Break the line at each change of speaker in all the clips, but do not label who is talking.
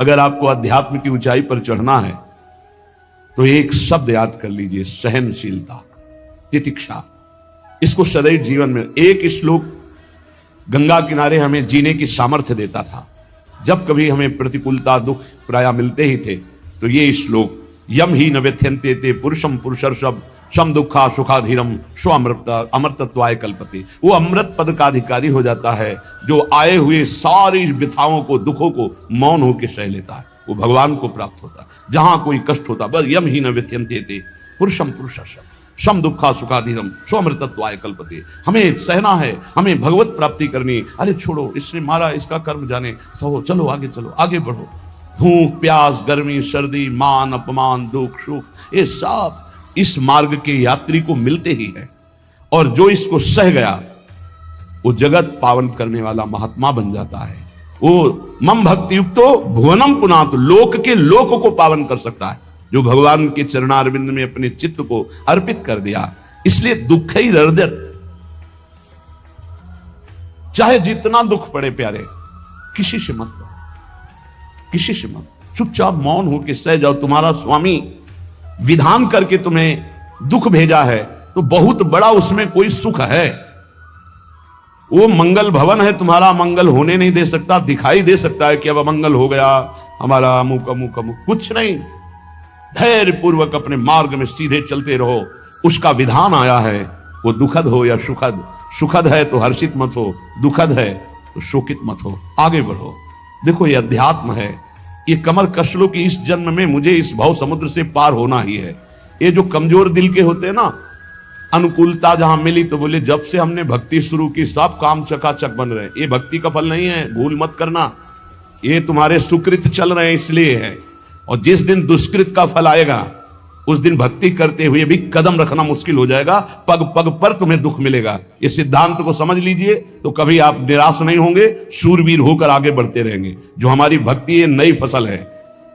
अगर आपको अध्यात्म की ऊंचाई पर चढ़ना है तो एक शब्द याद कर लीजिए, सहनशीलता, तितिक्षा। इसको सदैव जीवन में, एक श्लोक गंगा किनारे हमें जीने की सामर्थ्य देता था। जब कभी हमें प्रतिकूलता दुख प्राय मिलते ही थे तो ये श्लोक, यम ही न व्यथ्यन्ते ते पुरुषम पुरुषर्षभ सम दुखा सुखाधीरम स्व अमृतत्वाय कल्पते। वो अमृत पद का अधिकारी हो जाता है जो आए हुए सारी व्यथाओं को, दुखों को मौन होकर सह लेता है। वो भगवान को प्राप्त होता है। जहां कोई कष्ट होता, बस यम ही न व्यथ्यन्ते ते पुरुषम पुरुषर्षभ सम दुखा सुखाधीरम स्व अमृतत्वाय कल्पते। हमें सहना है, हमें भगवत प्राप्ति करनी। अरे छोड़ो, इसने मारा, इसका कर्म जाने, चलो आगे, चलो आगे बढ़ो। भूख प्यास गर्मी सर्दी मान अपमान दुख सुख, ये सब इस मार्ग के यात्री को मिलते ही है। और जो इसको सह गया वो जगत पावन करने वाला महात्मा बन जाता है। वो मम भक्ति युक्तो भुवनम पुनातु, लोक के लोक को पावन कर सकता है जो भगवान के चरणारविंद में अपने चित्त को अर्पित कर दिया। इसलिए दुख ही हृदय, चाहे जितना दुख पड़े प्यारे, किसी से मत लो, किसी से मत, चुपचाप मौन होकर सह जाओ। तुम्हारा स्वामी विधान करके तुम्हें दुख भेजा है तो बहुत बड़ा उसमें कोई सुख है। वो मंगल भवन है, तुम्हारा मंगल होने नहीं दे सकता। दिखाई दे सकता है कि अब अमंगल हो गया हमारा, अमुक अमुक अमुक, कुछ नहीं। धैर्य पूर्वक अपने मार्ग में सीधे चलते रहो। उसका विधान आया है, वो दुखद हो या सुखद, सुखद है तो हर्षित मत हो, दुखद है तो शोकित मत हो, आगे बढ़ो। देखो ये अध्यात्म है। ये कमर कस लो कि इस जन्म में मुझे इस भव समुद्र से पार होना ही है। ये जो कमजोर दिल के होते हैं ना, अनुकूलता जहां मिली तो बोले जब से हमने भक्ति शुरू की सब काम चकाचक बन रहे हैं। ये भक्ति का फल नहीं है, भूल मत करना। ये तुम्हारे सुकृत चल रहे हैं इसलिए है। और जिस दिन दुष्कृत का फल आएगा उस दिन भक्ति करते हुए भी कदम रखना मुश्किल हो जाएगा। पग पग पर तुम्हें दुख मिलेगा। इस सिद्धांत को समझ लीजिए तो कभी आप निराश नहीं होंगे, शूरवीर होकर आगे बढ़ते रहेंगे। जो हमारी भक्ति है नई फसल है,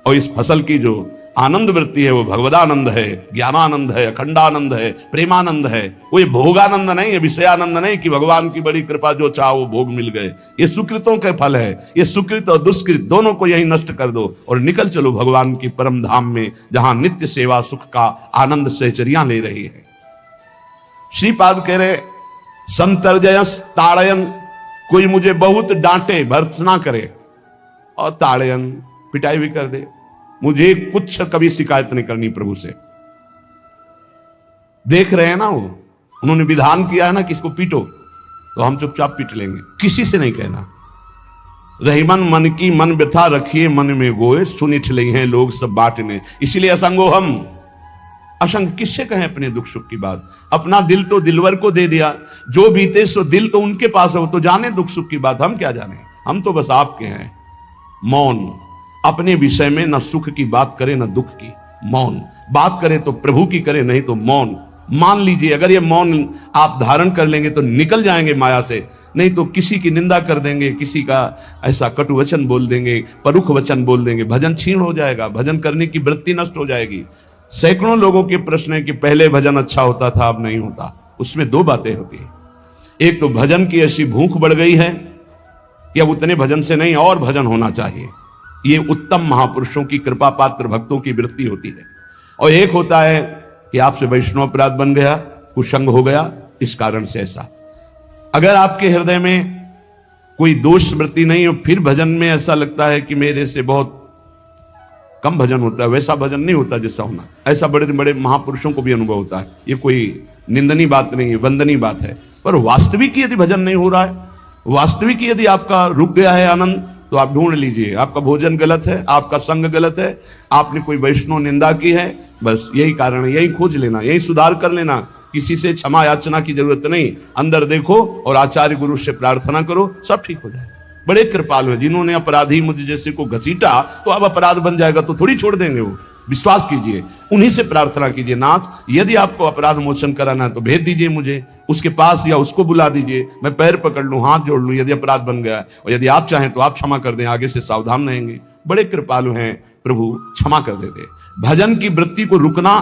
और इस फसल की जो आनंद वृत्ति है वो भगवदानंद है, ज्ञानानंद है, अखंडानंद है, प्रेमानंद है। वो ये भोगानंद नहीं है, विषयानंद नहीं कि भगवान की बड़ी कृपा जो चाहो वो भोग मिल गए। ये सुकृतों के फल है। ये सुकृत और दुष्कृत दोनों को यही नष्ट कर दो और निकल चलो भगवान की परम धाम में, जहां नित्य सेवा सुख का आनंद सहचरियां ले रही है। श्रीपाद कह रहे, संतर्जयस ताड़यन, कोई मुझे बहुत डांटे भर्त्सना करे और ताड़यन पिटाई भी कर दे, मुझे कुछ कभी शिकायत नहीं करनी प्रभु से। देख रहे हैं ना, वो उन्होंने विधान किया है ना कि इसको पीटो, तो हम चुपचाप पीट लेंगे, किसी से नहीं कहना। रहीमन मन की मन व्यथा रखिए मन में गोए, सुनिठ ले हैं लोग सब बांटने। इसीलिए असंगो हम, असंग किससे कहें अपने दुख सुख की बात। अपना दिल तो दिलवर को दे दिया, जो बीते सो दिल तो उनके पास है, वो तो जाने दुख सुख की बात, हम क्या जाने। हम तो बस आपके हैं। मौन, अपने विषय में न सुख की बात करे न दुख की, मौन बात करे तो प्रभु की करे, नहीं तो मौन। मान लीजिए अगर ये मौन आप धारण कर लेंगे तो निकल जाएंगे माया से, नहीं तो किसी की निंदा कर देंगे, किसी का ऐसा कटु वचन बोल देंगे, परुख वचन बोल देंगे, भजन छीण हो जाएगा, भजन करने की वृत्ति नष्ट हो जाएगी। सैकड़ों लोगों के प्रश्न है कि पहले भजन अच्छा होता था अब नहीं होता। उसमें दो बातें होती है, एक तो भजन की ऐसी भूख बढ़ गई है कि अब उतने भजन से नहीं और भजन होना चाहिए। ये उत्तम महापुरुषों की कृपा पात्र भक्तों की वृत्ति होती है। और एक होता है कि आपसे वैष्णव अपराध बन गया, कुसंग हो गया, इस कारण से ऐसा। अगर आपके हृदय में कोई दोष स्मृति नहीं हो, फिर भजन में ऐसा लगता है कि मेरे से बहुत कम भजन होता है, वैसा भजन नहीं होता जैसा होना। ऐसा बड़े बड़े महापुरुषों को भी अनुभव होता है। ये कोई निंदनीय बात नहीं है, वंदनीय बात है। पर वास्तविक यदि भजन नहीं हो रहा है, वास्तविक यदि आपका रुक गया है आनंद, तो आप ढूंढ लीजिए आपका भोजन गलत है, आपका संग गलत है, आपने कोई वैष्णव निंदा की है, बस यही कारण है। यही खोज लेना, यही सुधार कर लेना। किसी से क्षमा याचना की जरूरत नहीं, अंदर देखो और आचार्य गुरु से प्रार्थना करो, सब ठीक हो जाएगा। बड़े कृपालु है, जिन्होंने अपराधी मुझ जैसे को घसीटा तो अब अपराध बन जाएगा तो थोड़ी छोड़ देंगे वो। विश्वास कीजिए, उन्हीं से प्रार्थना कीजिए, नाथ यदि आपको अपराध मोचन कराना है तो भेज दीजिए मुझे उसके पास, या उसको बुला दीजिए, मैं पैर पकड़ लूं, हाथ जोड़ लूं यदि अपराध बन गया, और यदि आप चाहें तो आप क्षमा कर दें, आगे से सावधान रहेंगे। बड़े कृपालु हैं प्रभु, क्षमा कर देते। भजन की वृत्ति को रुकना,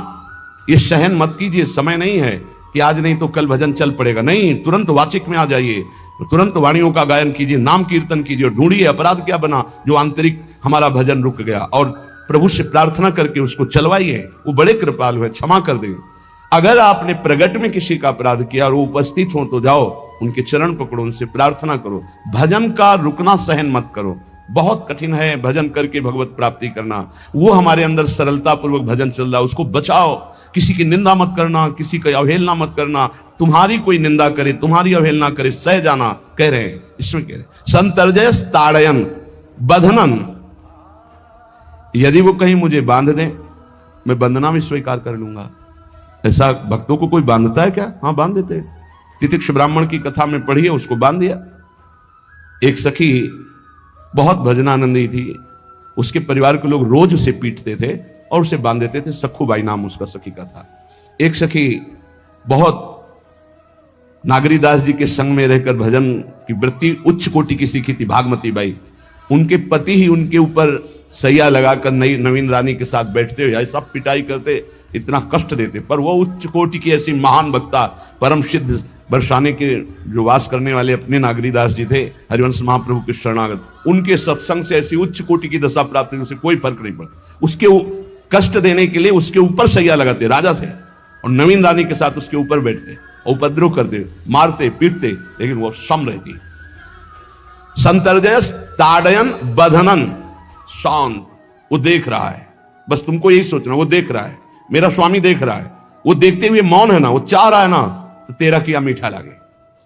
ये सहन मत कीजिए। समय नहीं है कि आज नहीं तो कल भजन चल पड़ेगा, नहीं, तुरंत वाचिक में आ जाइए, तुरंत वाणियों का गायन कीजिए, नाम कीर्तन कीजिए, ढूंढिए अपराध क्या बना जो आंतरिक हमारा भजन रुक गया, और प्रभु से प्रार्थना करके उसको चलवाइए, वो बड़े कृपालु है, क्षमा कर देंगे। अगर आपने प्रगट में किसी का अपराध किया और वो उपस्थित हो तो जाओ, उनके चरण पकड़ो, उनसे प्रार्थना करो। भजन का रुकना सहन मत करो। बहुत कठिन है भजन करके भगवत प्राप्ति करना। वो हमारे अंदर सरलता पूर्वक भजन चल रहा है, उसको बचाओ। किसी की निंदा मत करना, किसी की अवहेलना मत करना। तुम्हारी कोई निंदा करे, तुम्हारी अवहेलना करे, सह जाना, कह रहे हैं, इसमें कह रहे हैं संतर्जय ताड़यन बंधनन। यदि वो कहीं मुझे बांध दें, मैं बंधना भी स्वीकार कर लूंगा। ऐसा भक्तों को कोई बांधता है क्या? हाँ, बांध देते हैं। तितिक्ष ब्राह्मण की कथा में पढ़िए, उसको बांध दिया। एक सखी बहुत भजनानंदी थी, उसके परिवार के लोग रोज उसे पीटते थे और उसे बांध देते थे। सखूबाई नाम उसका सखी का था। एक सखी बहुत नागरीदास जी के संग में रहकर भजन की वृत्ति उच्च कोटि की सीखी थी, भागमती बाई। उनके पति ही उनके ऊपर सैया लगाकर नई नवीन रानी के साथ बैठते हुए सब पिटाई करते, इतना कष्ट देते, पर वो उच्च कोटि की ऐसी महान वक्ता, परम सिद्ध बरसाने के जो वास करने वाले अपने नागरीदास जी थे, हरिवंश महाप्रभु के शरणागत, उनके सत्संग से ऐसी उच्च कोटि की दशा प्राप्त हुई, उसे कोई फर्क नहीं पड़ा। उसके कष्ट देने के लिए उसके ऊपर सैया लगाते, राजा थे, और नवीन रानी के साथ उसके ऊपर बैठते, उपद्रव करते, मारते पीटते, लेकिन वो सम रहती। संतर्जय ताड़यन बंधनन, शांत। वो देख रहा है, बस तुमको यही सोचना, वो देख रहा है, मेरा स्वामी देख रहा है। वो देखते हुए मौन है ना, वो चाह रहा है ना, तो तेरा किया मीठा लगे।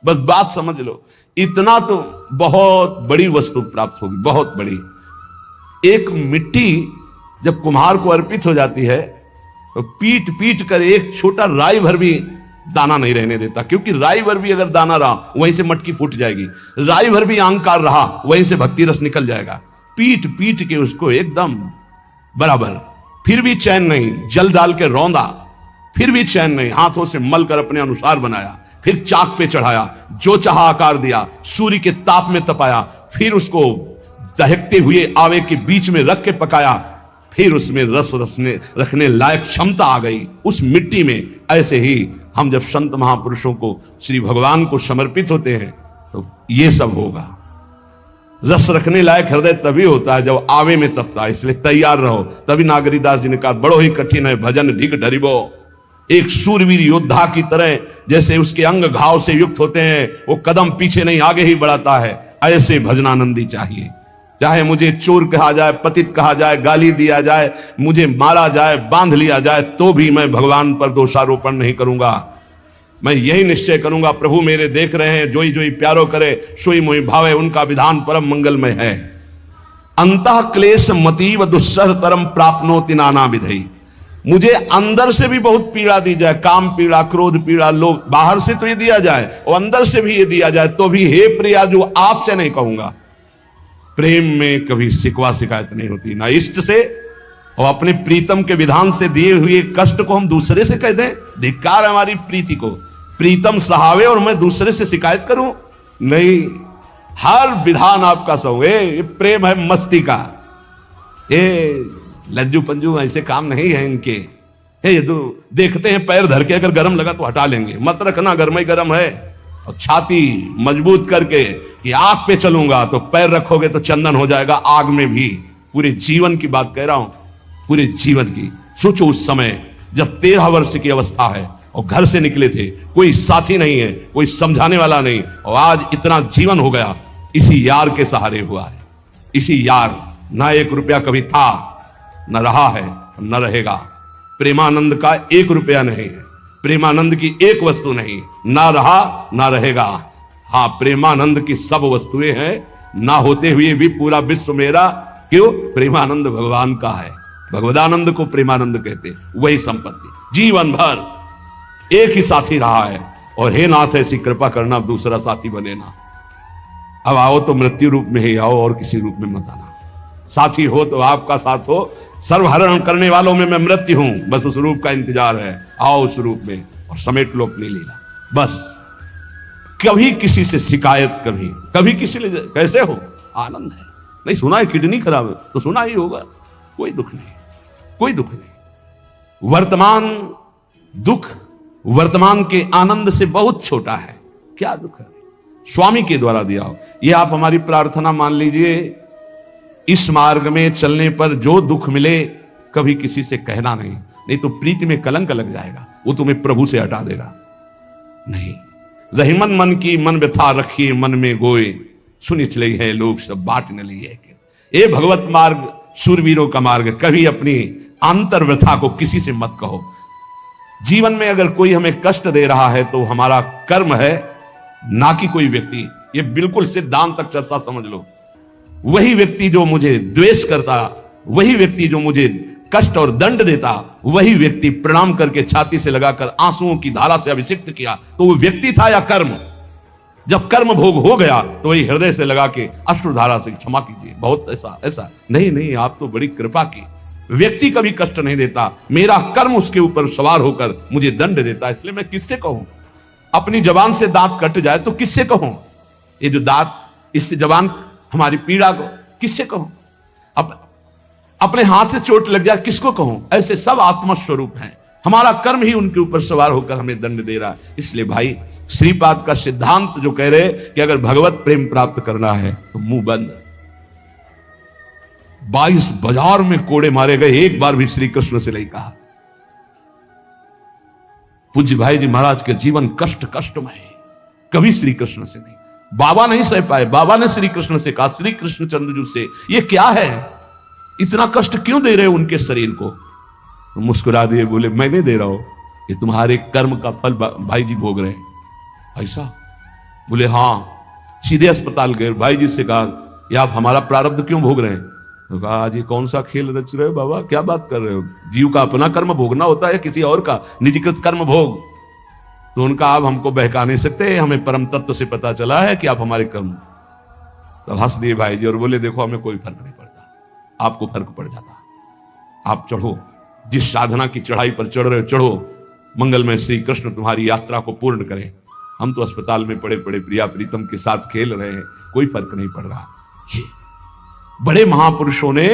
बस बात समझ लो, इतना तो बहुत बड़ी वस्तु प्राप्त होगी, बहुत बड़ी। एक मिट्टी जब कुम्हार को अर्पित हो जाती है तो पीट पीट कर एक छोटा राई भर भी दाना नहीं रहने देता, क्योंकि राई भर भी अगर दाना रहा वहीं से मटकी फूट जाएगी, राई भर भी अहंकार रहा वहीं से भक्ति रस निकल जाएगा। पीट पीट के उसको एकदम बराबर, फिर भी चैन नहीं, जल डाल के रौंदा, फिर भी चैन नहीं, हाथों से मल कर अपने अनुसार बनाया, फिर चाक पे चढ़ाया, जो चाहा आकार दिया, सूर्य के ताप में तपाया, फिर उसको दहकते हुए आवे के बीच में रख के पकाया, फिर उसमें रस रखने लायक क्षमता आ गई उस मिट्टी में। ऐसे ही हम जब संत महापुरुषों को, श्री भगवान को समर्पित होते हैं तो ये सब होगा। रस रखने लायक हृदय तभी होता है जब आवे में तपता है, इसलिए तैयार रहो। तभी नागरीदास जी ने कहा, बड़ो ही कठिन है भजन ढिग डरिबो। एक सूरवीर योद्धा की तरह जैसे उसके अंग घाव से युक्त होते हैं, वो कदम पीछे नहीं आगे ही बढ़ाता है, ऐसे भजनानंदी चाहिए। चाहे मुझे चोर कहा जाए, पतित कहा जाए, गाली दिया जाए, मुझे मारा जाए, बांध लिया जाए, तो भी मैं भगवान पर दोषारोपण नहीं करूंगा। मैं यही निश्चय करूंगा, प्रभु मेरे देख रहे हैं, जोई जोई प्यारो करे सोई मोई भावे, उनका विधान परम मंगलमय है। अंतः क्लेश मतीव दुस्सह तरम प्राप्नोति नाना विधि। मुझे अंदर से भी बहुत पीड़ा दी जाए, काम पीड़ा, क्रोध पीड़ा, लोग बाहर से तो ये दिया जाए और अंदर से भी ये दिया जाए, तो भी हे प्रिया जो आपसे नहीं कहूंगा। प्रेम में कभी शिकवा शिकायत नहीं होती, ना इष्ट से, और अपने प्रीतम के विधान से दिए हुए कष्ट को हम दूसरे से कह दें, धिक्कार है हमारी प्रीति को। प्रीतम सहावे और मैं दूसरे से शिकायत करूं? नहीं, हर विधान आपका सहो। ये प्रेम है मस्ती का, ये लज्जू पंजू ऐसे काम नहीं है इनके। ये तो देखते हैं पैर धर के, अगर गर्म लगा तो हटा लेंगे, मत रखना गर्म ही गर्म है। और छाती मजबूत करके कि आग पे चलूंगा, तो पैर रखोगे तो चंदन हो जाएगा आग में भी। पूरे जीवन की बात कह रहा हूं, पूरे जीवन की। सोचो उस समय जब 13 वर्ष की अवस्था है और घर से निकले थे, कोई साथी नहीं है, कोई समझाने वाला नहीं, और आज इतना जीवन हो गया, इसी यार के सहारे हुआ है। इसी यार, ना 1 रुपया कभी था, न रहा है, न रहेगा। प्रेमानंद का 1 रुपया नहीं है, प्रेमानंद की एक वस्तु नहीं, ना रहा ना रहेगा। हाँ, प्रेमानंद की सब वस्तुएं हैं, ना होते हुए भी पूरा विश्व मेरा। क्यों? प्रेमानंद भगवान का है। भगवदानंद को प्रेमानंद कहते, वही संपत्ति। जीवन भर एक ही साथी रहा है, और हे नाथ ऐसी कृपा करना अब दूसरा साथी बने ना। अब आओ तो मृत्यु रूप में ही आओ, और किसी रूप में मत आना। साथी हो तो आपका साथ हो, सर्वहरण करने वालों में मैं मृत्यु हूं, बस उस रूप का इंतजार है। आओ उस रूप में और समेट लो अपनी लीला। बस कभी किसी से शिकायत, कभी किसी ने कैसे हो, आनंद है। नहीं सुना है किडनी खराब है तो सुना ही होगा, कोई दुख नहीं, कोई दुख नहीं। वर्तमान दुख वर्तमान के आनंद से बहुत छोटा है। क्या दुख है? स्वामी के द्वारा दिया हो। ये आप हमारी प्रार्थना मान लीजिए, इस मार्ग में चलने पर जो दुख मिले कभी किसी से कहना नहीं, नहीं तो प्रीति में कलंक लग जाएगा, वो तुम्हें प्रभु से हटा देगा। नहीं, रहीमन मन की मन व्यथा रखिए मन में गोए, सुनि चले है लोग सब बाट न लिए। ये भगवत मार्ग सूरवीरों का मार्ग, कभी अपनी आंतर व्यथा को किसी से मत कहो। जीवन में अगर कोई हमें कष्ट दे रहा है तो हमारा कर्म है, ना कि कोई व्यक्ति। ये बिल्कुल सिद्धांत तक चर्चा समझ लो। वही व्यक्ति जो मुझे द्वेष करता, वही व्यक्ति जो मुझे कष्ट और दंड देता, वही व्यक्ति प्रणाम करके छाती से लगाकर आंसुओं की धारा से अभिषिक्त किया, तो वो व्यक्ति था या कर्म? जब कर्म भोग हो गया तो वही हृदय से लगा के अश्रुधारा से क्षमा कीजिए, बहुत ऐसा ऐसा नहीं, आप तो बड़ी कृपा की। व्यक्ति कभी कष्ट नहीं देता, मेरा कर्म उसके ऊपर सवार होकर मुझे दंड देता, इसलिए मैं किससे कहूं? अपनी जबान से दांत कट जाए तो किससे कहूं? ये जो दांत, इससे जबान हमारी पीड़ा को किससे कहूं? अपने हाथ से चोट लग जाए किसको कहूं? ऐसे सब आत्मस्वरूप हैं, हमारा कर्म ही उनके ऊपर सवार होकर हमें दंड दे रहा है। इसलिए भाई श्रीपाद का सिद्धांत जो कह रहे कि अगर भगवत प्रेम प्राप्त करना है तो मुंह बंद। 22 बाजार में कोड़े मारे गए, एक बार भी श्री कृष्ण से नहीं कहा। पूज्य भाई जी महाराज के जीवन कष्टमय, कभी श्री कृष्ण से नहीं। बाबा नहीं सह पाए, बाबा ने श्री कृष्ण से कहा, श्री कृष्ण चंद्रजू से, ये क्या है, इतना कष्ट क्यों दे रहे हो उनके शरीर को? मुस्कुरा दिए, बोले मैं नहीं दे रहा हूं, ये तुम्हारे कर्म का फल भाई जी भोग रहे हैं। ऐसा? बोले हाँ। सीधे अस्पताल गए, भाई जी से कहा ये आप हमारा प्रारब्ध क्यों भोग रहे हैं? तो कहा आज ये कौन सा खेल रच रहे हो बाबा, क्या बात कर रहे हो? जीव का अपना कर्म भोगना होता है, किसी और का निजीकृत कर्म भोग? तो उनका आप हमको बहका नहीं सकते, हमें परम तत्व से पता चला है कि आप हमारे कर्म। तब हंस दिए भाई जी और बोले देखो हमें कोई फर्क नहीं पड़ता, आपको फर्क पड़ जाता। आप चढ़ो, जिस साधना की चढ़ाई पर चढ़ रहे हो चढ़ो, मंगलमय श्री कृष्ण तुम्हारी यात्रा को पूर्ण करें। हम तो अस्पताल में पड़े पड़े प्रिया प्रीतम के साथ खेल रहे हैं, कोई फर्क नहीं पड़ रहा। ये बड़े महापुरुषों ने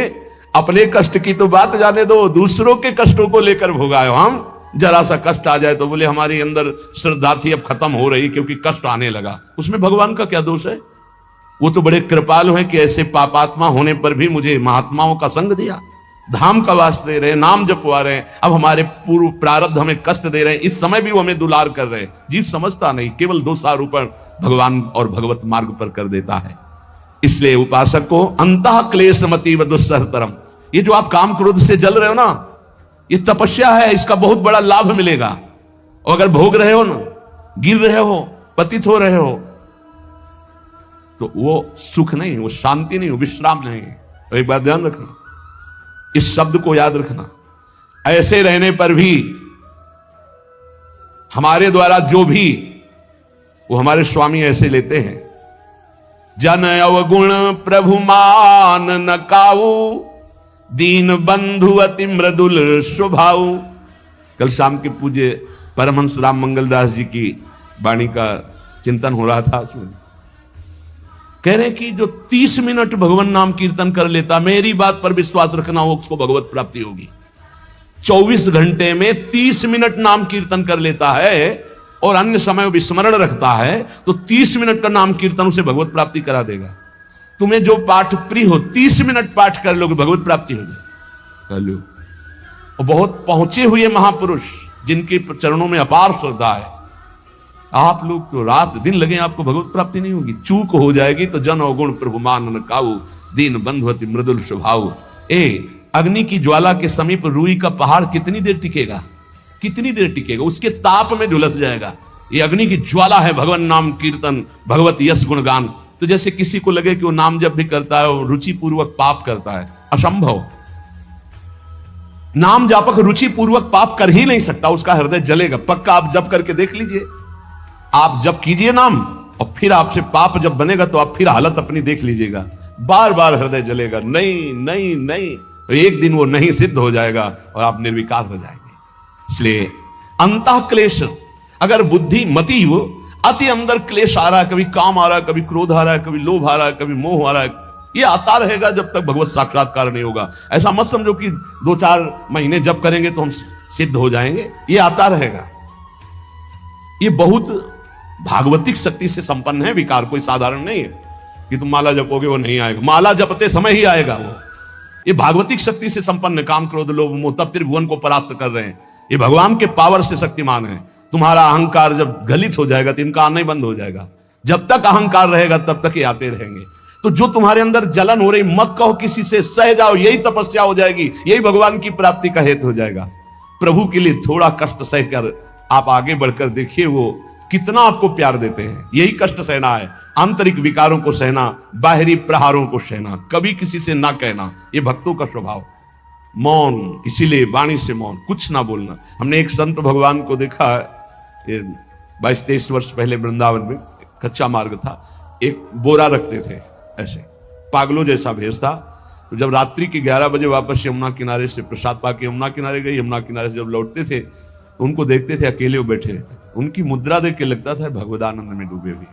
अपने कष्ट की तो बात जाने दो, दूसरों के कष्टों को लेकर भोगाए। हम जरा सा कष्ट आ जाए तो बोले हमारी अंदर श्रद्धा थी अब खत्म हो रही क्योंकि कष्ट आने लगा। उसमें भगवान का क्या दोष है? वो तो बड़े कृपालु हैं कि ऐसे पापात्मा होने पर भी मुझे महात्माओं का संग दिया, धाम का वास दे रहे, नाम जपवा रहे हैं। अब हमारे पूर्व प्रारब्ध हमें कष्ट दे रहे हैं, इस समय भी वो हमें दुलार कर रहे हैं। जीव समझता नहीं, केवल दोषारोपण भगवान और भगवत मार्ग पर कर देता है। इसलिए उपासक को अंतः क्लेशमति व दुस्सहतरम, ये जो आप काम क्रोध से जल रहे हो ना, ये तपस्या है, इसका बहुत बड़ा लाभ मिलेगा। और अगर भोग रहे हो ना, गिर रहे हो, पतित हो रहे हो, तो वो सुख नहीं, वो शांति नहीं, वो विश्राम नहीं है। तो एक बात ध्यान रखना, इस शब्द को याद रखना। ऐसे रहने पर भी हमारे द्वारा जो भी, वो हमारे स्वामी ऐसे लेते हैं, जन अवगुण प्रभु मान न काऊ, दीन बंधु अति मृदुल स्वभाव। कल शाम के पूज्य परमहंस राम मंगल दास जी की वाणी का चिंतन हो रहा था। उसमें कह रहे कि जो 30 मिनट भगवान नाम कीर्तन कर लेता, मेरी बात पर विश्वास रखना, हो उसको भगवत प्राप्ति होगी। 24 घंटे में 30 मिनट नाम कीर्तन कर लेता है और अन्य समय विस्मरण रखता है, तो 30 मिनट का नाम कीर्तन उसे भगवत प्राप्ति करा देगा। तुम्हें जो पाठ प्रिय हो 30 मिनट पाठ कर लोगे, भगवत प्राप्ति हो जाए कर लो। और बहुत पहुंचे हुए महापुरुष जिनके चरणों में अपार श्रद्धा है, आप लोग तो रात दिन लगे आपको भगवत प्राप्ति नहीं होगी। चूक हो जाएगी तो जन अवगुण प्रभु मान न काऊ, दीन बंधु अति मृदुल स्वभाव। अग्नि की ज्वाला के समीप रुई का पहाड़ कितनी देर टिकेगा? कितनी देर टिकेगा? उसके ताप में झुलस जाएगा। ये अग्नि की ज्वाला है भगवान नाम कीर्तन, भगवत यश गुणगान। तो जैसे किसी को लगे कि वो नाम जब भी करता है वो रुचि पूर्वक पाप करता है, असंभव। नाम जापक रुचि पूर्वक पाप कर ही नहीं सकता, उसका हृदय जलेगा पक्का। आप जप करके देख लीजिए, आप जप कीजिए नाम और फिर आपसे पाप जब बनेगा तो आप फिर हालत अपनी देख लीजिएगा, बार बार हृदय जलेगा, नहीं नहीं नहीं। तो एक दिन वो नहीं सिद्ध हो जाएगा और आप निर्विकार हो जाएंगे। इसलिए अंतः क्लेश, अगर बुद्धि मति हो, अति अंदर क्लेश आ रहा है, कभी काम आ रहा है, कभी क्रोध आ रहा है, कभी लोभ आ रहा है, कभी मोह आ रहा है, ये आता रहेगा जब तक भगवत साक्षात्कार नहीं होगा। ऐसा मत समझो कि 2-4 महीने जप करेंगे तो हम सिद्ध हो जाएंगे, ये आता रहेगा। ये बहुत भागवतिक शक्ति से संपन्न है विकार, कोई साधारण नहीं है। कि तुम माला जपोगे वो नहीं आएगा, माला जपते समय ही आएगा वो। ये भागवतिक शक्ति से संपन्न, काम क्रोध लोभ मोह तब त्रिभुवन को परास्त कर रहे हैं। ये भगवान के पावर से शक्तिमान है। तुम्हारा अहंकार जब गलित हो जाएगा तो इनका आना ही बंद हो जाएगा। जब तक अहंकार रहेगा तब तक ये आते रहेंगे। तो जो तुम्हारे अंदर जलन हो रही, मत कहो किसी से, सह जाओ, यही तपस्या हो जाएगी, यही भगवान की प्राप्ति का हेतु हो जाएगा। प्रभु के लिए थोड़ा कष्ट सहकर आप आगे बढ़कर देखिए वो कितना आपको प्यार देते हैं। यही कष्ट सहना है, आंतरिक विकारों को सहना, बाहरी प्रहारों को सहना, कभी किसी से ना कहना, ये भक्तों का स्वभाव। मौन, इसीलिए वाणी से मौन, कुछ ना बोलना। हमने एक संत भगवान को देखा है, 22-23 वर्ष पहले वृंदावन में, कच्चा मार्ग था, एक बोरा रखते थे ऐसे, पागलों जैसा भेष था। तो जब रात्रि के 11 बजे वापस यमुना किनारे से प्रसाद पाके यमुना किनारे गए, यमुना किनारे से जब लौटते थे तो उनको देखते थे अकेले वो बैठे रहते। उनकी मुद्रा देख के लगता था भगवदानंद में डूबे हुए।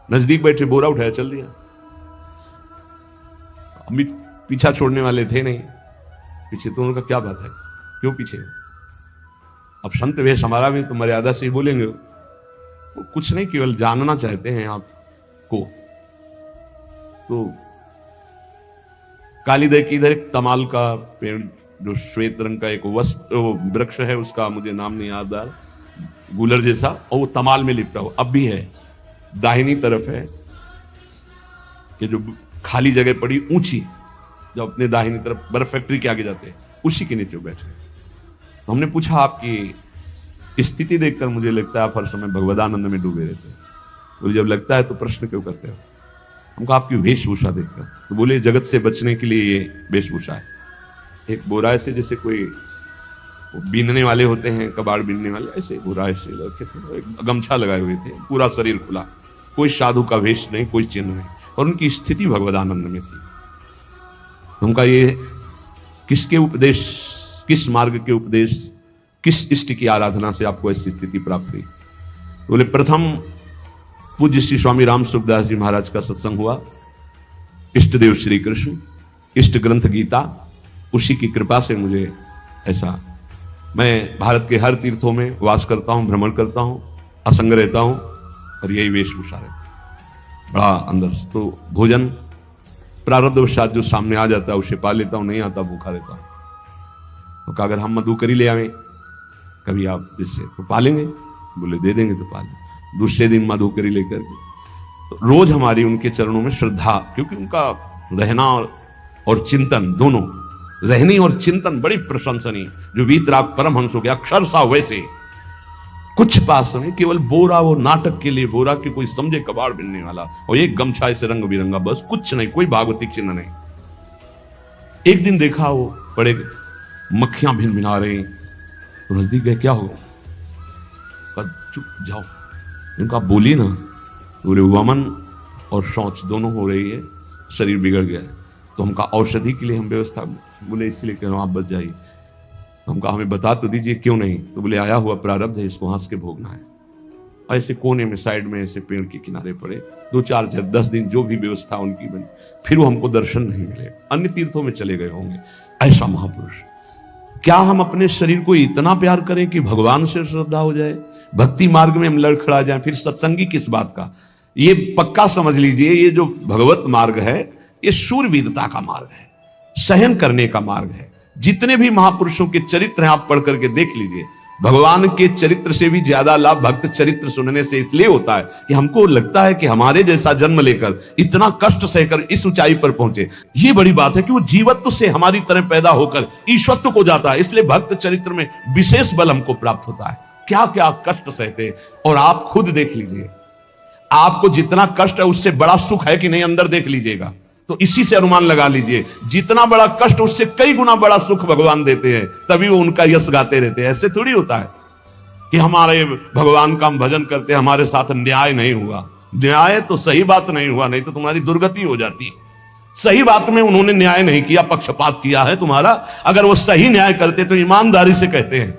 नजदीक बैठे, बोरा उठाया, चल दिया। अमित पीछा छोड़ने वाले थे नहीं पीछे, तो उनका क्या बात है, क्यों पीछे? अब संत वेश हमारा भी तो मर्यादा से ही बोलेंगे, वो कुछ नहीं, केवल जानना चाहते हैं आपको। तो कालीदय की इधर एक तमाल का पेड़, जो श्वेत रंग का एक वृक्ष है, उसका मुझे नाम नहीं याद आ रहा, गूलर जैसा, और वो तमाल में लिपटा हुआ अब भी है। दाहिनी तरफ है कि जो खाली जगह पड़ी ऊंची, जब अपने दाहिनी तरफ बर्फ फैक्ट्री के आगे जाते हैं, उसी के नीचे बैठे। तो हमने पूछा आपकी स्थिति देखकर मुझे लगता है आप हर समय भगवदानंद में डूबे रहते हैं। बोले जब लगता है तो प्रश्न क्यों करते हो? हमको आपकी वेशभूषा देखकर। तो बोले जगत से बचने के लिए ये वेशभूषा है। एक बोरा ऐसे जैसे कोई बीनने वाले होते हैं, कबाड़ बीनने वाले, ऐसे बोरा ऐसे रखे थे, एक गमछा लगाए हुए थे, पूरा शरीर खुला, कोई साधु का वेश नहीं, कोई चिन्ह नहीं, और उनकी स्थिति भगवदानंद में थी। उनका ये किसके उपदेश, किस मार्ग के उपदेश, किस इष्ट की आराधना से आपको ऐसी स्थिति प्राप्त हुई? बोले प्रथम पूज्य श्री स्वामी राम सुखदास जी महाराज का सत्संग हुआ, इष्ट देव श्री कृष्ण, इष्ट ग्रंथ गीता, उसी की कृपा से मुझे ऐसा, मैं भारत के हर तीर्थों में वास करता हूं, भ्रमण करता हूं, असंग रहता हूं, और यही वेशभूषा रहता बड़ा अंदर से। तो भोजन प्रारब्धवशात जो सामने आ जाता है उसे पा लेता हूं, नहीं आता भूखा रहता हूं। तो अगर हम मधुकरी ले आवे कभी आप जिससे, तो पालेंगे? बोले दे देंगे तो पालेंगे। दूसरे दिन मधुकरी लेकर के, तो रोज हमारी उनके चरणों में श्रद्धा, क्योंकि उनका रहना और चिंतन दोनों, रहनी और चिंतन बड़ी प्रशंसनीय। जो वीतराग परमहंस हो गया, अक्षर सा वैसे कुछ पास में, केवल बोरा, वो नाटक के लिए बोरा कि कोई समझे कबाड़ बिनने वाला, और एक गमछा ऐसे रंग बिरंगा, बस कुछ नहीं, कोई भागवतिक चिन्ह नहीं। एक दिन देखा वो बड़े मक्खियां भिन भिना रही, तो नजदीक गए, क्या होगा? चुप जाओ, इनका बोली ना, बोले वमन और शौच दोनों हो रही है, शरीर बिगड़ गया है, तो हमका औषधि के लिए हम व्यवस्था, बोले इसलिए कह रहा हूं आप बच जाइए। हमका हमें बता तो दीजिए क्यों नहीं? तो बोले आया हुआ प्रारब्ध है, इसको हंस के भोगना है। ऐसे कोने में साइड में ऐसे पेड़ के किनारे पड़े, 2-4 10 दिन जो भी व्यवस्था उनकी बनी, फिर वो हमको दर्शन नहीं मिले, अन्य तीर्थों में चले गए होंगे। ऐसा महापुरुष, क्या हम अपने शरीर को इतना प्यार करें कि भगवान से श्रद्धा हो जाए, भक्ति मार्ग में हम लड़खड़ा जाए, फिर सत्संगी किस बात का? ये पक्का समझ लीजिए, ये जो भगवत मार्ग है ये शूरवीरता का मार्ग है, सहन करने का मार्ग है। जितने भी महापुरुषों के चरित्र हैं आप पढ़ करके देख लीजिए, भगवान के चरित्र से भी ज्यादा लाभ भक्त चरित्र सुनने से इसलिए होता है कि हमको लगता है कि हमारे जैसा जन्म लेकर इतना कष्ट सहकर इस ऊंचाई पर पहुंचे, ये बड़ी बात है कि वो जीवत्व से हमारी तरह पैदा होकर ईश्वरत्व को जाता है। इसलिए भक्त चरित्र में विशेष बल हमको प्राप्त होता है। क्या क्या कष्ट सहते, और आप खुद देख लीजिए, आपको जितना कष्ट है उससे बड़ा सुख है कि नहीं, अंदर देख लीजिएगा तो इसी से अनुमान लगा लीजिए, जितना बड़ा कष्ट उससे कई गुना बड़ा सुख भगवान देते हैं, तभी वो उनका यश गाते रहते हैं। ऐसे थोड़ी होता है कि हमारे भगवान का हम भजन करते, हमारे साथ अन्याय नहीं हुआ। न्याय तो सही बात नहीं हुआ, नहीं तो तुम्हारी दुर्गति हो जाती है। सही बात में उन्होंने न्याय नहीं किया, पक्षपात किया है तुम्हारा। अगर वो सही न्याय करते तो ईमानदारी से कहते हैं,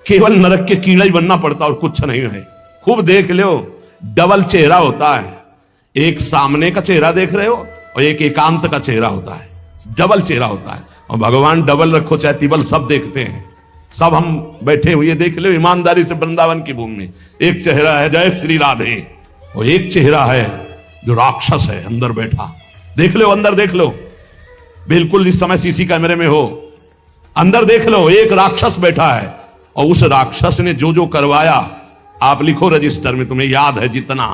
केवल नरक के कीड़ा ही बनना पड़ता और कुछ नहीं है। खूब देख लो, डबल चेहरा होता है, एक सामने का चेहरा देख रहे हो और एक एकांत का चेहरा होता है, डबल चेहरा होता है। और भगवान डबल रखो चाहे तिबल, सब देखते हैं। सब हम बैठे हुए देख लो ईमानदारी से वृंदावन की भूमि में, एक चेहरा है जय श्री राधे, और एक चेहरा है जो राक्षस है अंदर बैठा, देख लो अंदर देख लो, बिल्कुल इस समय सीसी कैमरे में हो, अंदर देख लो, एक राक्षस बैठा है और उस राक्षस ने जो जो करवाया आप लिखो रजिस्टर में, तुम्हें याद है जितना,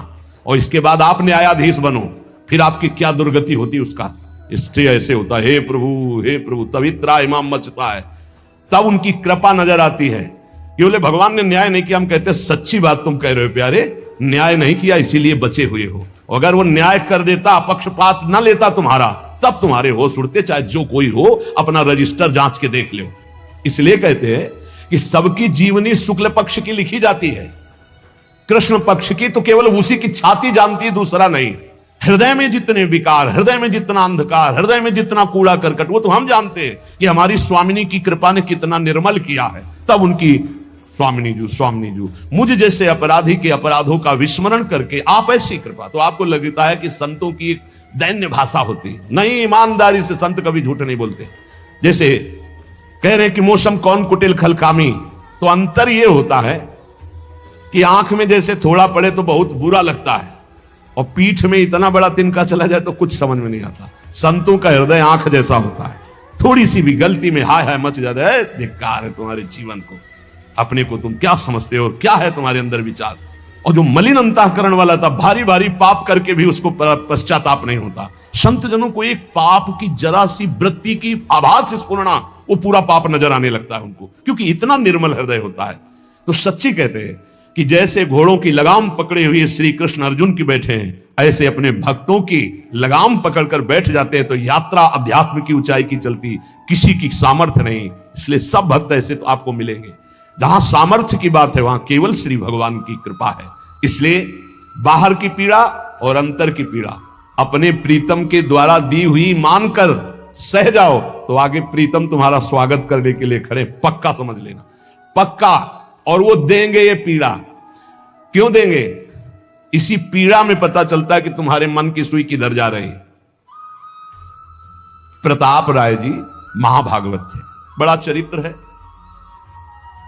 और इसके बाद आप न्यायाधीश बनो, फिर आपकी क्या दुर्गति होती उसका। इससे ऐसे होता है, हे प्रभु, तभी त्राहिमाम मचता है, तब उनकी कृपा नजर आती है कि बोले भगवान ने न्याय नहीं किया। हम कहते सच्ची बात तुम कह रहे हो प्यारे, न्याय नहीं किया इसीलिए बचे हुए हो, अगर वो न्याय कर देता, पक्षपात न लेता तुम्हारा, तब तुम्हारे होश उड़ते, चाहे जो कोई हो, अपना रजिस्टर जांच के देख लो। इसलिए कहते हैं कि सबकी जीवनी शुक्ल पक्ष की लिखी जाती है, कृष्ण पक्ष की तो केवल उसी की छाती जानती है, दूसरा नहीं। हृदय में जितने विकार, हृदय में जितना अंधकार, हृदय में जितना कूड़ा करकट, वो तो हम जानते हैं कि हमारी स्वामिनी की कृपा ने कितना निर्मल किया है। तब उनकी स्वामिनी जू मुझ जैसे अपराधी के अपराधों का विस्मरण करके आप ऐसी कृपा, तो आपको लगता है कि संतों की एक दैन्य भाषा होती नहीं, ईमानदारी से संत कभी झूठ नहीं बोलते। जैसे कह रहे हैं कि मौसम कौन कुटिल खलकामी, तो अंतर यह होता है कि आंख में जैसे थोड़ा पड़े तो बहुत बुरा लगता है, और पीठ में इतना बड़ा तिनका चला जाए तो कुछ समझ में नहीं आता। संतों का हृदय आंख जैसा होता है, थोड़ी सी भी गलती में हाय हाय मच जाता है, धिक्कार है तुम्हारे जीवन को, अपने को तुम क्या समझते हो, क्या है तुम्हारे अंदर विचार। और जो मलिन अंतःकरण वाला था, भारी भारी पाप करके भी उसको पश्चाताप नहीं होता। संत जनों को एक पाप की जरा सी वृत्ति की आभास स्फुरना, वो पूरा पाप नजर आने लगता है उनको, क्योंकि इतना निर्मल हृदय होता है। तो सच्ची कहते हैं कि जैसे घोड़ों की लगाम पकड़े हुए श्री कृष्ण अर्जुन की बैठे हैं, ऐसे अपने भक्तों की लगाम पकड़कर बैठ जाते हैं, तो यात्रा अध्यात्म की ऊंचाई की चलती, किसी की सामर्थ्य नहीं। इसलिए सब भक्त ऐसे तो आपको मिलेंगे। जहां सामर्थ्य की बात है वहां केवल श्री भगवान की कृपा है। इसलिए बाहर की पीड़ा और अंतर की पीड़ा अपने प्रीतम के द्वारा दी हुई मानकर सह जाओ, तो आगे प्रीतम तुम्हारा स्वागत करने के लिए खड़े, पक्का समझ लेना, पक्का। और वो देंगे ये पीड़ा, क्यों देंगे? इसी पीड़ा में पता चलता है कि तुम्हारे मन की सुई किधर जा रही है। प्रताप राय जी महाभागवत थे, बड़ा चरित्र है।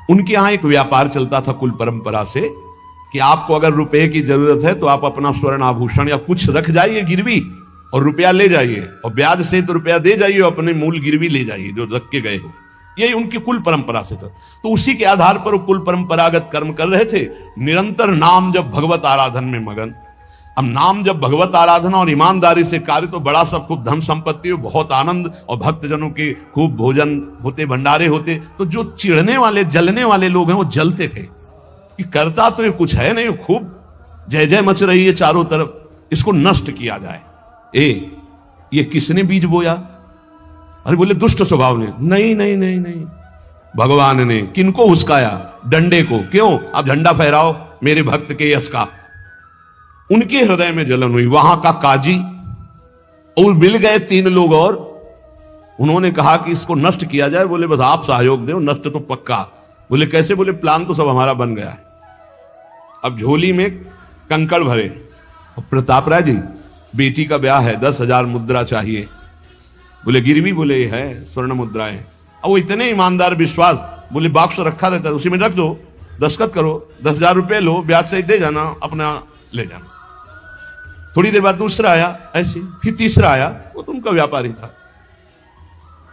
उनके यहां एक व्यापार चलता था कुल परंपरा से कि आपको अगर रुपए की जरूरत है तो आप अपना स्वर्ण आभूषण या कुछ रख जाइए गिरवी, और रुपया ले जाइए, और ब्याज से तो रुपया दे जाइए, अपने मूल गिरवी ले जाइए जो रख के गए हो। यही उनकी कुल परंपरा से था। तो उसी के आधार पर वो कुल परंपरागत कर्म कर रहे थे, निरंतर नाम जब भगवत आराधन में मगन। अब नाम जब भगवत आराधना और ईमानदारी से कार्य, तो बड़ा सब खूब धन संपत्ति, बहुत आनंद, और भक्तजनों के खूब भोजन होते, भंडारे होते। तो जो चिढ़ने वाले जलने वाले लोग हैं वो जलते थे कि करता तो ये कुछ है नहीं, खूब जय जय मच रही है चारों तरफ, इसको नष्ट किया जाए। ये किसने बीज बोया? अरे बोले दुष्ट स्वभाव ने। नहीं नहीं नहीं नहीं, भगवान ने। किनको हुस्काया? डंडे को। क्यों? अब झंडा फहराओ मेरे भक्त के यश का। उनके हृदय में जलन हुई। वहां का काजी और मिल गए 3 लोग, और उन्होंने कहा कि इसको नष्ट किया जाए। बोले बस आप सहयोग दो, नष्ट तो पक्का। बोले कैसे? बोले प्लान तो सब हमारा बन गया है। अब झोली में कंकड़ भरे, प्रताप राय जी बेटी का ब्याह है, 10,000 मुद्रा चाहिए। बोले गिरवी? बोले है स्वर्ण मुद्राएं। अब वो इतने ईमानदार विश्वास, बोले बॉक्स रखा रहता है उसी में रख दो, दस्तखत करो, 10,000 रुपए लो, ब्याज से दे जाना, अपना ले जाना। थोड़ी देर बाद दूसरा आया ऐसे, फिर तीसरा आया, वो तो उनका व्यापारी था।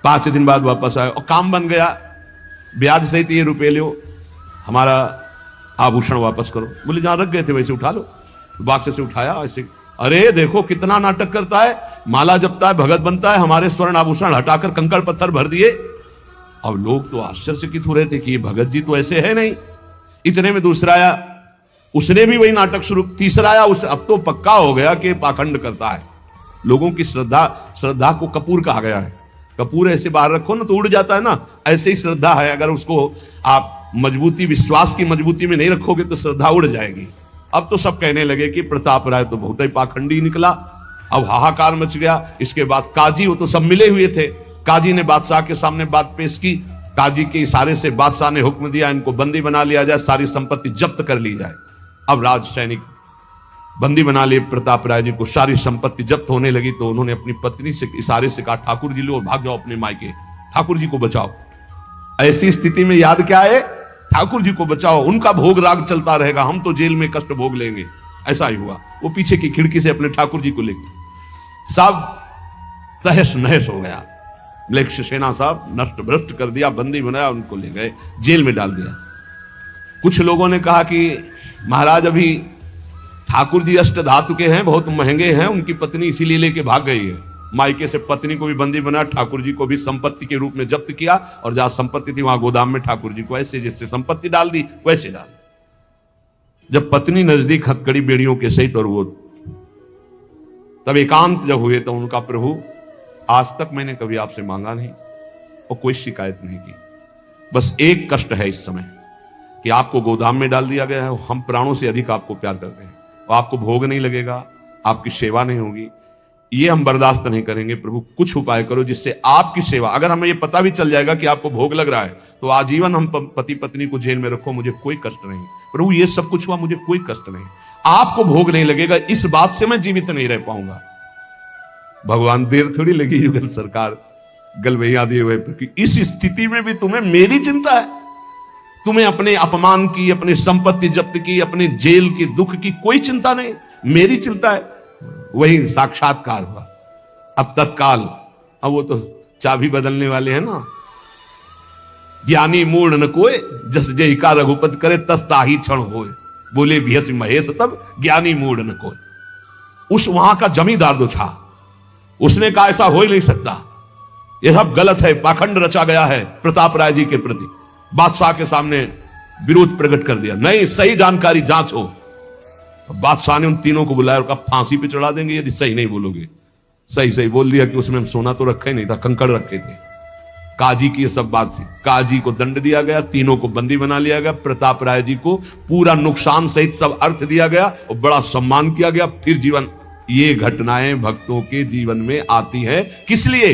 5 दिन बाद वापस आया और काम बन गया, ब्याज सहित ये रुपए लो, हमारा आभूषण वापस करो। बोले जहां रख गए थे वैसे उठा लो। बॉक्स से उठाया ऐसे, अरे देखो कितना नाटक करता है, माला जपता है, भगत बनता है, हमारे स्वर्ण आभूषण हटाकर कंकड़ पत्थर भर दिए। अब लोग तो आश्चर्यचकित हो रहे थे कि ये भगत जी तो ऐसे है नहीं। इतने में दूसरा आया, उसने भी वही नाटक शुरू। तीसरा आया, उसे अब तो पक्का हो गया कि पाखंड करता है। लोगों की श्रद्धा को कपूर कहा गया है। कपूर ऐसे बाहर रखो ना तो उड़ जाता है ना, ऐसे ही श्रद्धा है। अगर उसको आप मजबूती, विश्वास की मजबूती में नहीं रखोगे तो श्रद्धा उड़ जाएगी। अब तो सब कहने लगे कि प्रताप राय तो बहुत ही पाखंडी निकला। अब हाहाकार मच गया। इसके बाद काजी, वो तो सब मिले हुए थे, काजी ने बादशाह के सामने बात पेश की। काजी के इशारे से बादशाह ने हुक्म दिया इनको बंदी बना लिया जाए, सारी संपत्ति जब्त कर ली जाए। अब राज सैनिक बंदी बना लिए प्रताप राय जी को, सारी संपत्ति जब्त होने लगी। तो उन्होंने अपनी पत्नी से इशारे से कहा ठाकुर जी लो और भाग जाओ अपने मायके, ठाकुर जी को बचाओ। ऐसी स्थिति में याद क्या है? ठाकुर जी को बचाओ, उनका भोग राग चलता रहेगा, हम तो जेल में कष्ट भोग लेंगे। ऐसा ही हुआ। वो पीछे की खिड़की से अपने ठाकुर जी को लेके सब तहस नहस हो गया। म्लेच्छ सेना साहब नष्ट भ्रष्ट कर दिया, बंदी बनाया, उनको ले गए, जेल में डाल दिया। कुछ लोगों ने कहा कि महाराज अभी ठाकुर जी अष्ट धातु के हैं, बहुत महंगे हैं, उनकी पत्नी इसीलिए लेके भाग गई है। मायके से पत्नी को भी बंदी बनाया, ठाकुर जी को भी संपत्ति के रूप में जब्त किया, और जहां संपत्ति थी वहां गोदाम में ठाकुर जी को ऐसे जैसे संपत्ति डाल दी वैसे डाल दी। जब पत्नी नजदीक हथकड़ी बेड़ियों के सहित और वो तब एकांत जब हुए तो उनका प्रभु आज तक मैंने कभी आपसे मांगा नहीं और कोई शिकायत नहीं की, बस एक कष्ट है इस समय कि आपको गोदाम में डाल दिया गया है, हम प्राणों से अधिक आपको प्यार करते हैं और आपको भोग नहीं लगेगा, आपकी सेवा नहीं होगी, ये हम बर्दाश्त नहीं करेंगे। प्रभु कुछ उपाय करो जिससे आपकी सेवा, अगर हमें ये पता भी चल जाएगा कि आपको भोग लग रहा है तो आजीवन हम पति पत्नी को जेल में रखो, मुझे कोई कष्ट नहीं। प्रभु ये सब कुछ हुआ, मुझे कोई कष्ट नहीं, आपको भोग नहीं लगेगा, इस बात से मैं जीवित नहीं रह पाऊंगा। भगवान देर थोड़ी लगी युगल सरकार गलवैया दिए हुए, इस स्थिति में भी तुम्हें मेरी चिंता है, तुम्हें अपने अपमान की, अपनी संपत्ति जब्त की, अपने जेल की दुख की कोई चिंता नहीं, मेरी चिंता है। वही साक्षात्कार हुआ। अब तत्काल, अब वो तो चाबी बदलने वाले हैं ना, ज्ञानी मूढ़ न कोय जस जय का रघुपत करे तस ताही क्षण होए, बोले भियस महेश तब ज्ञानी मूढ़ न कोय। उस वहां का जमींदार जो था उसने कहा ऐसा हो ही नहीं सकता, यह सब गलत है, पाखंड रचा गया है प्रताप राय जी के प्रति। बादशाह के सामने विरोध प्रकट कर दिया, नहीं सही जानकारी जांच हो। बादशाह ने उन तीनों को बुलाया और कहा फांसी पे चढ़ा देंगे यदि सही नहीं बोलोगे। सही सही बोल दिया कि उसमें हम सोना तो रखा ही नहीं था, कंकड़ रखे थे। काजी की ये सब बात थी। काजी को दंड दिया गया, तीनों को बंदी बना लिया गया, प्रताप राय जी को पूरा नुकसान सहित सब अर्थ दिया गया और बड़ा सम्मान किया गया। फिर जीवन, ये घटनाएं भक्तों के जीवन में आती है किस लिए?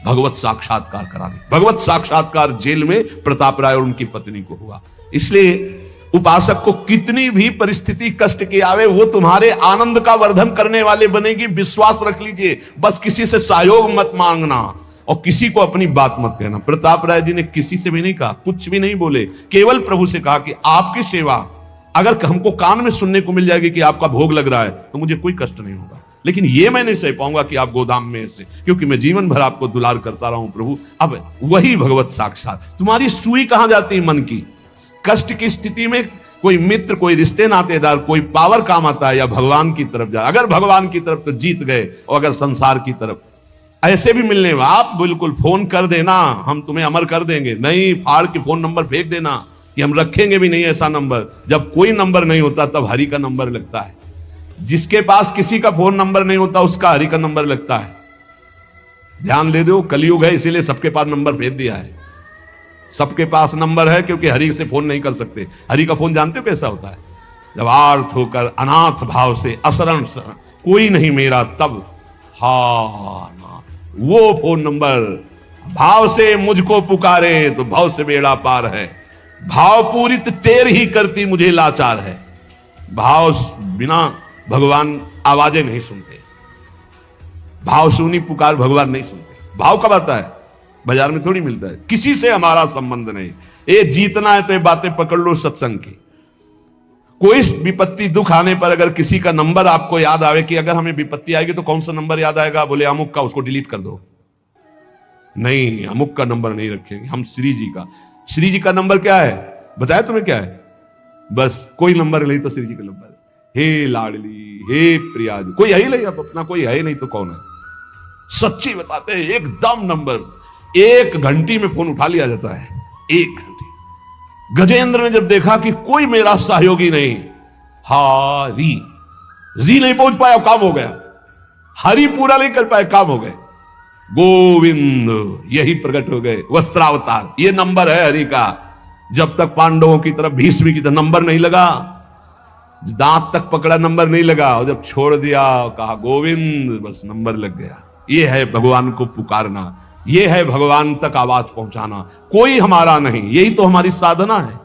भगवत साक्षात्कार कराने। भगवत साक्षात्कार जेल में प्रताप राय और उनकी पत्नी को हुआ। इसलिए उपासक को कितनी भी परिस्थिति कष्ट की आवे, वो तुम्हारे आनंद का वर्धन करने वाले बनेगी, विश्वास रख लीजिए। बस किसी से सहयोग मत मांगना और किसी को अपनी बात मत कहना। प्रताप राय जी ने किसी से भी नहीं कहा, कुछ भी नहीं बोले, केवल प्रभु से कहा कि आपकी सेवा अगर हमको कान में सुनने को मिल जाएगी कि आपका भोग लग रहा है तो मुझे कोई कष्ट नहीं होगा, लेकिन ये मैं नहीं सह पाऊंगा कि आप गोदाम में ऐसे, क्योंकि मैं जीवन भर आपको दुलार करता रहा हूं प्रभु। अब वही भगवत साक्षात। तुम्हारी सुई कहां जाती है? मन की। कष्ट की स्थिति में कोई मित्र, कोई रिश्ते नातेदार, कोई पावर काम आता है या भगवान की तरफ जा। अगर भगवान की तरफ तो जीत गए, और अगर संसार की तरफ ऐसे भी मिलने में आप बिल्कुल फोन कर देना, हम तुम्हें अमर कर देंगे, नहीं फाड़ के फोन नंबर फेंक देना कि हम रखेंगे भी नहीं ऐसा नंबर। जब कोई नंबर नहीं होता तब हरि का नंबर लगता है। जिसके पास किसी का फोन नंबर नहीं होता उसका हरि का नंबर लगता है। ध्यान दे दो, कलयुग है इसीलिए सबके पास नंबर भेज दिया है। सबके पास नंबर है क्योंकि हरि से फोन नहीं कर सकते। हरि का फोन जानते हो कैसा होता है? जब आर्थ होकर अनाथ भाव से असरण कोई नहीं मेरा, तब हा नाथ, वो फोन नंबर। भाव से मुझको पुकारे तो भाव से बेड़ा पार है, भाव पूरित टेर ही करती मुझे लाचार है। भाव बिना भगवान आवाजें नहीं सुनते, भाव सुनी पुकार भगवान नहीं सुनते। भाव कब आता है? बाजार में थोड़ी मिलता है। किसी से हमारा संबंध नहीं। ये जीतना है तो ये बातें पकड़ लो सत्संग की। कोई विपत्ति दुख आने पर अगर किसी का नंबर आपको याद आवे कि अगर हमें विपत्ति आएगी तो कौन सा नंबर याद आएगा? बोले अमुक का, उसको डिलीट कर दो। नहीं, अमुक का नंबर नहीं रखेंगे हम, श्री जी का। श्री जी का नंबर क्या है बताया तुम्हें? क्या है? बस कोई नंबर नहीं तो श्री जी का नंबर। हे लाडली, हे प्रिया, कोई है ही नहीं, अब अपना कोई है ही नहीं तो कौन है? सच्ची बताते हैं, एकदम नंबर। 1 घंटी में फोन उठा लिया जाता है, 1 घंटी। गजेंद्र ने जब देखा कि कोई मेरा सहयोगी नहीं, हरी री नहीं पहुंच पाया, काम हो गया। हरि पूरा नहीं कर पाए, काम हो गए। गोविंद यही प्रकट हो गए, वस्त्रावतार। ये नंबर है हरि का। जब तक पांडवों की तरफ, भीष्म की तरफ नंबर नहीं लगा, दांत तक पकड़ा नंबर नहीं लगा, और जब छोड़ दिया कहा गोविंद, बस नंबर लग गया। ये है भगवान को पुकारना, ये है भगवान तक आवाज पहुंचाना। कोई हमारा नहीं, यही तो हमारी साधना है।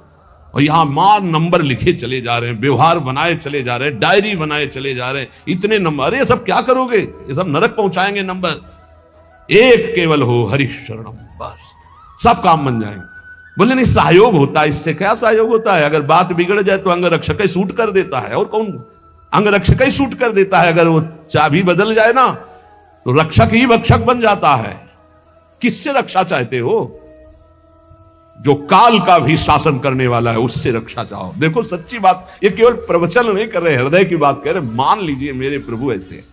और यहां मार नंबर लिखे चले जा रहे हैं, व्यवहार बनाए चले जा रहे हैं, डायरी बनाए चले जा रहे हैं, इतने नंबर। अरे सब क्या करोगे? ये सब नरक पहुंचाएंगे नंबर। एक केवल हो हरि शरणम, बस सब काम बन जाएंगे। बोले नहीं, सहयोग होता है। इससे क्या सहयोग होता है? अगर बात बिगड़ जाए तो अंग रक्षक सूट कर देता है, और कौन? अंगरक्षक ही सूट कर देता है, अगर वो चाबी बदल जाए ना तो रक्षक ही भक्षक बन जाता है। किससे रक्षा चाहते हो? जो काल का भी शासन करने वाला है उससे रक्षा चाहो। देखो सच्ची बात, ये केवल प्रवचन नहीं कर रहे, हृदय की बात कह रहे। मान लीजिए मेरे प्रभु ऐसे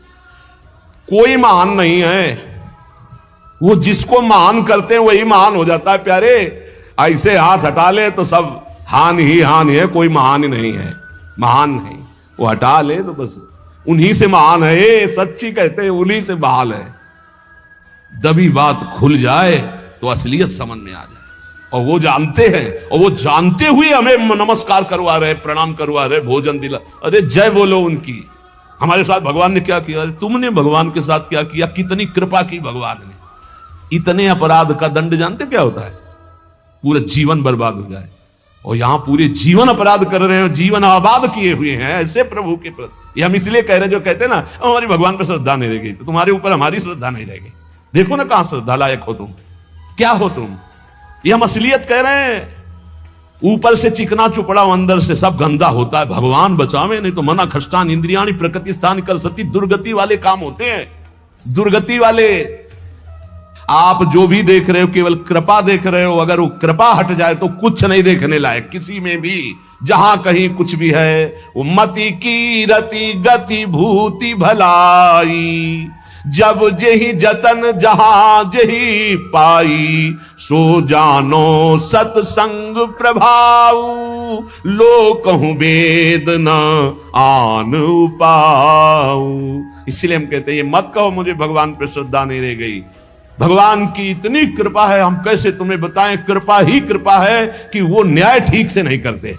कोई महान नहीं है, वो जिसको महान करते हैं वही महान हो जाता है प्यारे। ऐसे हाथ हटा ले तो सब हान ही हान है, कोई महान ही नहीं है, महान नहीं। वो हटा ले तो बस उन्हीं से महान है, ये सच्ची कहते हैं उन्हीं से बहाल है। दबी बात खुल जाए तो असलियत समझ में आ जाए, और वो जानते हैं, और वो जानते हुए हमें नमस्कार करवा रहे, प्रणाम करवा रहे, भोजन दिला। अरे जय बोलो उनकी। हमारे साथ भगवान ने क्या किया? अरे तुमने भगवान के साथ क्या किया? कितनी कृपा की भगवान ने। इतने अपराध का दंड जानते क्या होता है? पूरा जीवन बर्बाद हो जाए। और यहां पूरे जीवन अपराध कर रहे हो, जीवन आबाद किए हुए हैं ऐसे प्रभु के प्रति। ये हम इसलिए कह रहे हैं, जो कहते हैं ना हमारी भगवान पर श्रद्धा नहीं रहेगी तो तुम्हारे ऊपर हमारी श्रद्धा नहीं रहेगी। देखो ना कहां श्रद्धा लायक हो तुम, क्या हो तुम। ये हम असलियत कह रहे हैं। ऊपर से चिकना चुपड़ा, अंदर से सब गंदा होता है। भगवान बचावे, नहीं तो मना खष्टान इंद्रियाणि प्रकृति स्थान कर सती। दुर्गति वाले काम होते हैं, दुर्गति वाले। आप जो भी देख रहे हो केवल कृपा देख रहे हो। अगर वो कृपा हट जाए तो कुछ नहीं देखने लायक किसी में भी। जहां कहीं कुछ भी है वो मति की रति गति भूति भलाई। जब जेहि जतन जहां जेहि पाई, सो जानो सत्संग प्रभाव। लो कहूं वेद न आन उपाऊ। इसलिए हम कहते हैं ये मत कहो मुझे भगवान पे श्रद्धा नहीं रह गई। भगवान की इतनी कृपा है, हम कैसे तुम्हें बताएं। कृपा ही कृपा है कि वो न्याय ठीक से नहीं करते।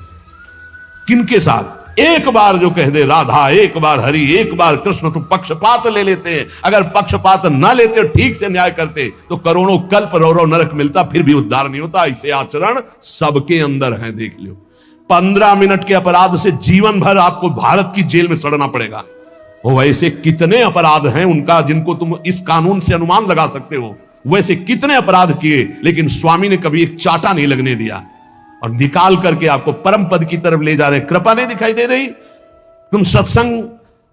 किनके साथ? एक बार जो कह दे राधा, एक बार हरि, एक बार कृष्ण, तो पक्षपात ले लेते हैं। अगर पक्षपात ना लेते, ठीक से न्याय करते तो करोड़ों कल्प रौरव नरक मिलता, फिर भी उद्धार नहीं होता। ऐसे आचरण सबके अंदर है, देख लो। 15 मिनट के अपराध से जीवन भर आपको भारत की जेल में सड़ना पड़ेगा। वो वैसे कितने अपराध हैं उनका, जिनको तुम इस कानून से अनुमान लगा सकते हो। वैसे कितने अपराध किए, लेकिन स्वामी ने कभी एक चाटा नहीं लगने दिया, और निकाल करके आपको परम पद की तरफ ले जा रहे। कृपा नहीं दिखाई दे रही? तुम सत्संग,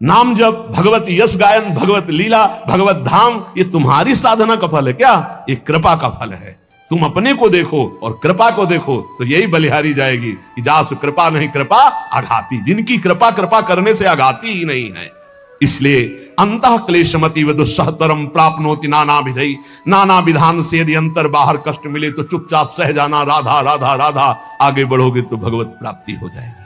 नाम जप, भगवत यश गायन, भगवत लीला, भगवत धाम, ये तुम्हारी साधना का फल है क्या? ये कृपा का फल है। तुम अपने को देखो और कृपा को देखो तो यही बलिहारी जाएगी कि जासु कृपा नहीं कृपा आघाती। जिनकी कृपा कृपा करने से आघाती ही नहीं है। इसलिए अंतः क्लेशमति व दुस्सहतरम प्राप्नोति नाना विधि। नाना विधान से यदि अंतर बाहर कष्ट मिले तो चुपचाप सह जाना, राधा राधा राधा। आगे बढ़ोगे तो भगवत प्राप्ति हो जाएगी।